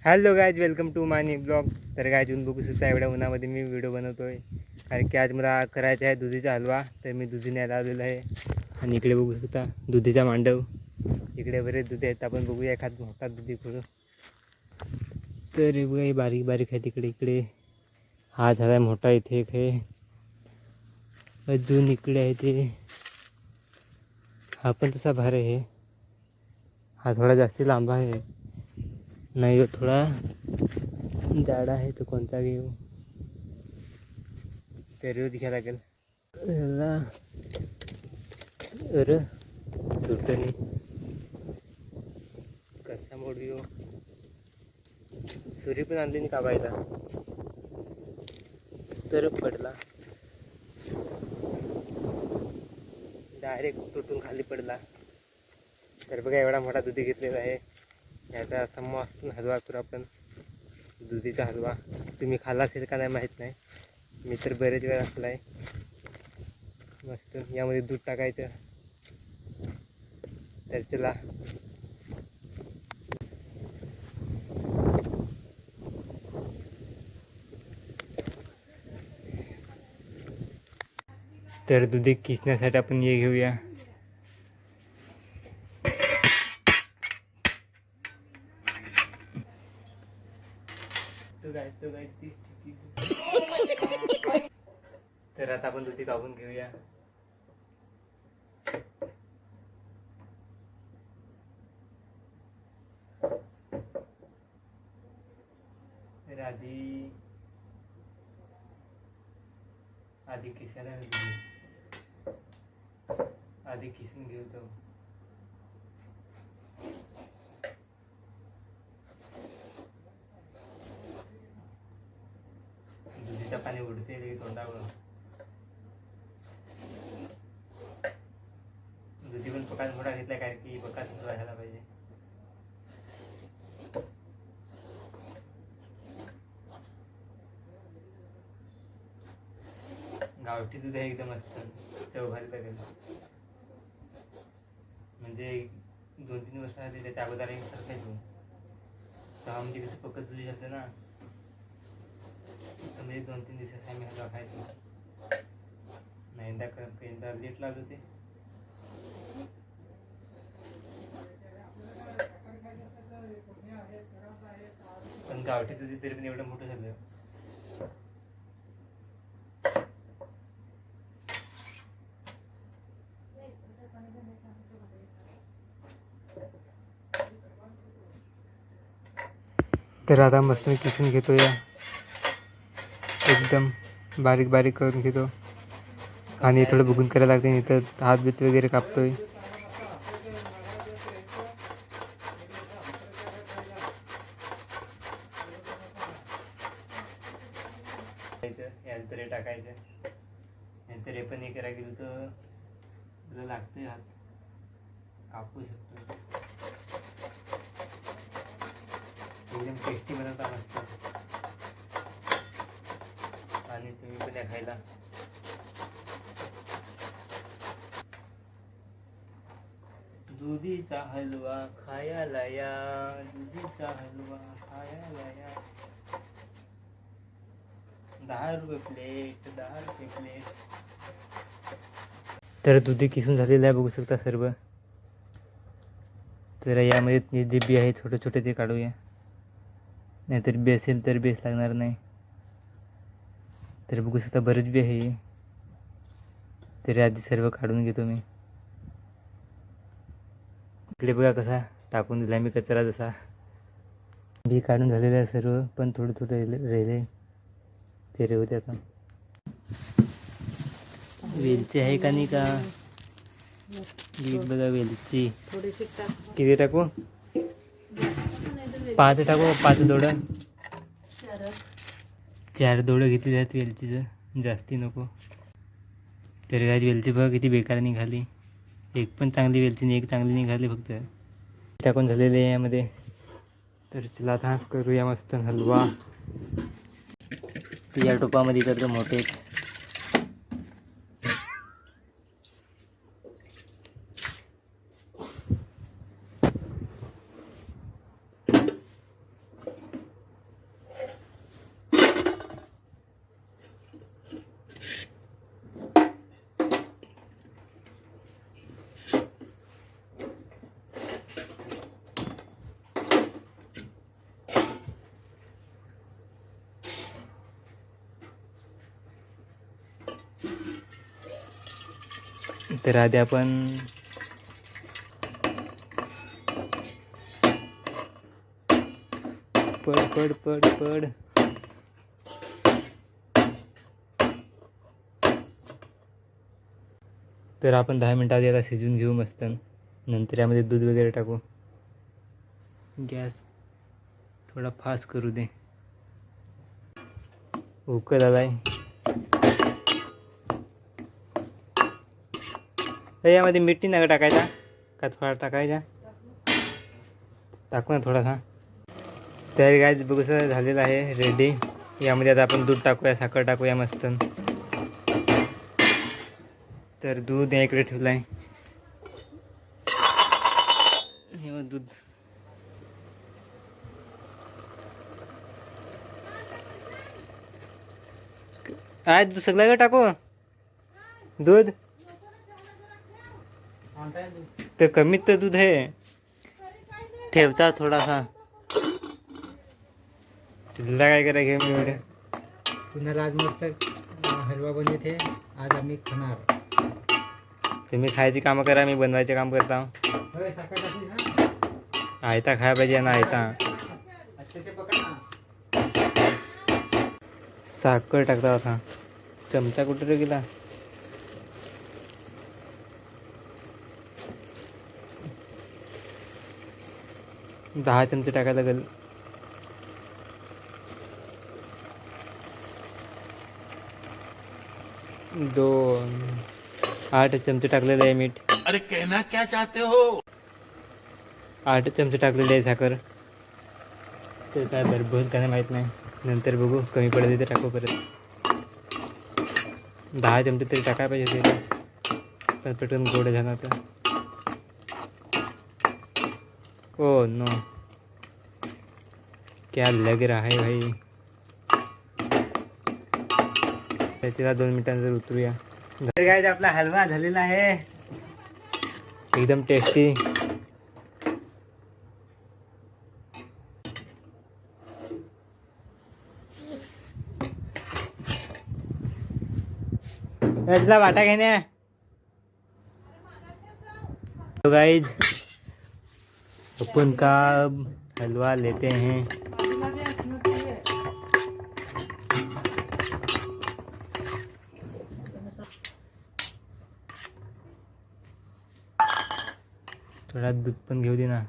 Hello guys, welcome to my new blog. तर guys तुम्ही बघू शकता एवढ्या उन्हामध्ये मी व्हिडिओ बनवतो आहे, कारण की आज मला करायचा आहे दुधीचा हलवा. तर मी दुधी न्यायला आलेलो आहे. आणि इकडे बघू शकता दुधीचा मांडव. इकडे बरेच दुधी आहेत, आपण बघूया एखाद मोठा दुधी करून. तर हे बघा, हे बारीक बारीक आहे तिकडे. इकडे हा झाला मोठा, इथे एक आहे अजून, इकडे आहे ते. हा पण तसा भार आहे. हा थोडा जास्ती लांब आहे, नाही थोडा जाडा आहे. तो कोणता घेऊ ते रोज घ्यायला लागेल. अरे सुटणी कसा मोड घेऊ. सुरी पण आणली नाही कापायला, तर पडला डायरेक्ट तुटून खाली पडला. तर बघा एवढा मोठा दुधी घेतलेला आहे. याचा असा मस्त हलवा करू आपण, दुधीचा हलवा. तुम्ही खाल्ला असेल का नाही माहीत नाही, मी तर बरेच वेळा खाल्ला आहे. मस्त यामध्ये दूध टाकायचं. तर चला, तर दुधी किसण्यासाठी आपण हे घेऊया. तर आता आपण दुधी कापून घेऊया. तर आधी किसायला आधी किसून घेऊ. तो दुधीचं पाणी उडते तोंडावर. दुधी पण पकाच मोठा घेतला, कारण की पकाच मोठा झाला पाहिजे. गावठी दूध आहे, एकदम मस्त चव भारी लागेल. म्हणजे 2-3 वर्ष आधी त्याच्या अगोदर एक सरकायचो तेव्हा, म्हणजे कसं पकत दुधी झालं ना. म्हणजे 2-3 दिवसात आम्ही हलवा खायचो. नाही एकदा लेट लागलो ते. पण गावठी दुधी तरी पण एवढं मोठं झालं. तर आता मस्त मी किसून घेतो. या एकदम बारीक बारीक करून घेतो. आणि थोडं बघून करायला लागते, नाही तर हात बीत वगैरे कापतोय. यंत्र टाकायचं, नंतर हे पण हे करायला गेलं तर तुला लागतंय हात, कापू शकतो. एकदम टेस्टी बनवता मस्त. आणि तुम्ही पण या खायला. दुधीचा हलवा खायला या, दुधीचा हलवा खायला या. 10 रुपये प्लेट, 10 रुपये प्लेट. तर दुधी किसून झालेलं आहे, बघू शकता सर्व. तर यामध्ये जे बी आहे छोटे छोटे ते काढूया, नाहीतर बी असेल तर बेस लागणार नाही. तर बघू शकता बरेच बी आहे. तरी आधी सर्व काढून घेतो मी. इकडे बघा कसा टाकून दिला मी कचरा. जसा बी काढून झालेलं आहे सर्व, पण थोडं थोडं राहिले ते राहू द्या. आता वेलची आहे का नाही का, बघा वेलची किती टाकू. 5 टाकू, 5 दोडं. 4 दोडं घेतली आहेत वेलचीचं, जास्ती नको. तर काय वेलची बघा किती बेकार निघाली. एक पण चांगली वेलची नाही, एक चांगली निघाली फक्त. टाकून झालेले आहे यामध्ये. तर चला आता करूया मस्त हलवा. या टोपामध्ये करतो मोठेच. तर आधी आपण पड पड पड पड तर आपण 10 मिनटं आधी आता शिजवून घेऊ मस्त. नंतर यामध्ये दूध वगैरे टाकू. गॅस थोडा फास्ट करू दे. उकळ आलाय. यामध्ये मीठ नाही नका टाकायचा का थोडा टाकायचा? टाकू ना थोडासा. तयारी काय बघू सर झालेलं आहे रेडी. यामध्ये आता आपण दूध टाकूया, साखर टाकूया मस्त. तर दूध या इकडे ठेवलं आहे. दूध आज सगळं का टाकू दूध? तर कमीत तर दूध आहे, ठेवता थोडासा. तुला काय करा घे मी एवढं. पुन्हा आज मस्त हलवा बनवत आहे. आज आम्ही खाणार. तुम्ही खायची कामं करा, मी बनवायचे काम करता. आयता खाय पाहिजे ना आयता. साखर टाकता होता. चमचा कुठे रे गेला? दहा चमचे टाकायला लागेल. दोन 8 चमचे टाकलेले आहे मीठ. अरे कहना क्या चाहते हो? 8 चमचे टाकलेले आहे साखर. तर काय बरोबर त्याने माहीत नाही, नंतर बघू. कमी पडले ते टाकू परत. 10 चमचे तरी टाकायला पाहिजे ते, पण पटकन गोड झाला तर. ओ नो, क्या लग रहा है भाई. त्याच्याला 2 मिनिटांनंतर उतरूया. तर काय आपला हलवा झालेला आहे, एकदम टेस्टी. तुला वाटा घेण्या. तो गाइज अपन का हलवा लेते हैं. थोडा दूध पण घेऊ दे ना.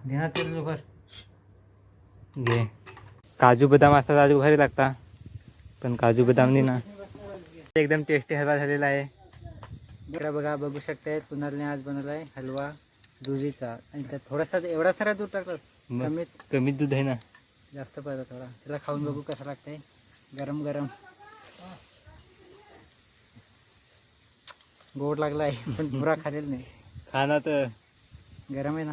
घे. काजू बदाम असतात काजू भारी लागता, पण काजू बदाम नाही ना. एकदम टेस्टी हलवा झालेला आहे. बघा बघा बघू शकताय. कुणालने आज बनवला आहे हलवा दुधीचा. आणि त्यात थोडासा एवढा सारा दूध टाकलं. कमीच दूध आहे ना. जास्त पाहिजे थोडा. त्याला खाऊन बघू कसं लागतंय. गरम गरम गोड लागला आहे, पण पुरा खालेल नाही. खाना तर गरम आहे ना.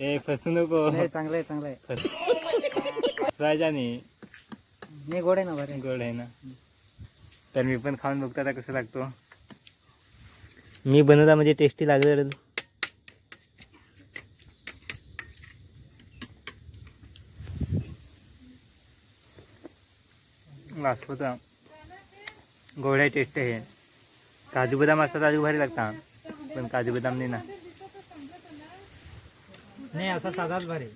ए फसू नको. नाही चांगलं आहे चांगलं आहे. फसवायचा नाही. नाही गोड आहे ना. बरं गोड आहे ना. तर मी पण खाऊन बघतो आता कसं लागतो. मी बनवता म्हणजे टेस्टी लागलं. वासपता गोड आहे, टेस्ट आहे. काजू बदाम असतात काजू भारी लागता, पण काजू बदाम नाही ना. नाही असा साधाच भारी.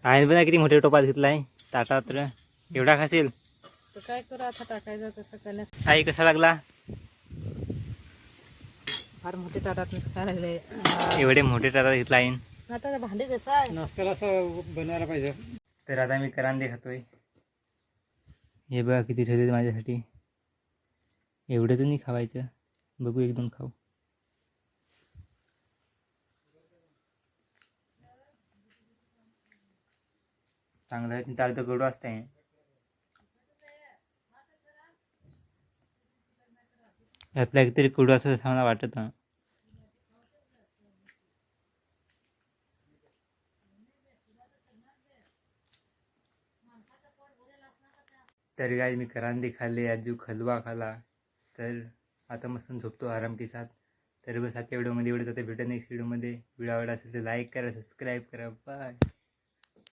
आहे पण किती मोठे टोपात घेतलाय ताटात. तर एवढा खाशील तर काय करू आता. टाकायचं तसं करण्यास. आई कसा लागला? फार मोठे ताटात काय लागले. एवढे मोठे ताटात घेतला आहे. आता भांडे कसं आहे नाश्त्याला असं बनवायला पाहिजे. तर आता मी करांदे खातोय. हे बघा किती ठेवले माझ्यासाठी. एवढं तर नाही खावायचं. बघू 1-2 खाऊ. चांगलं आहे. त्याला तर कडू असते. यातला काहीतरी कडू असं मला वाटत. तर काय मी करांदे खाल्ले, आजू हलवा खाला. तर आता मस्त झोपतो आराम के साथ. तर बस आजच्या व्हिडिओमध्ये एवढंच. आता भेटत नेक्स्ट व्हिडिओमध्ये. व्हिडिओ आवडला असेल तर लाईक करा, सबस्क्राईब करा. बाय.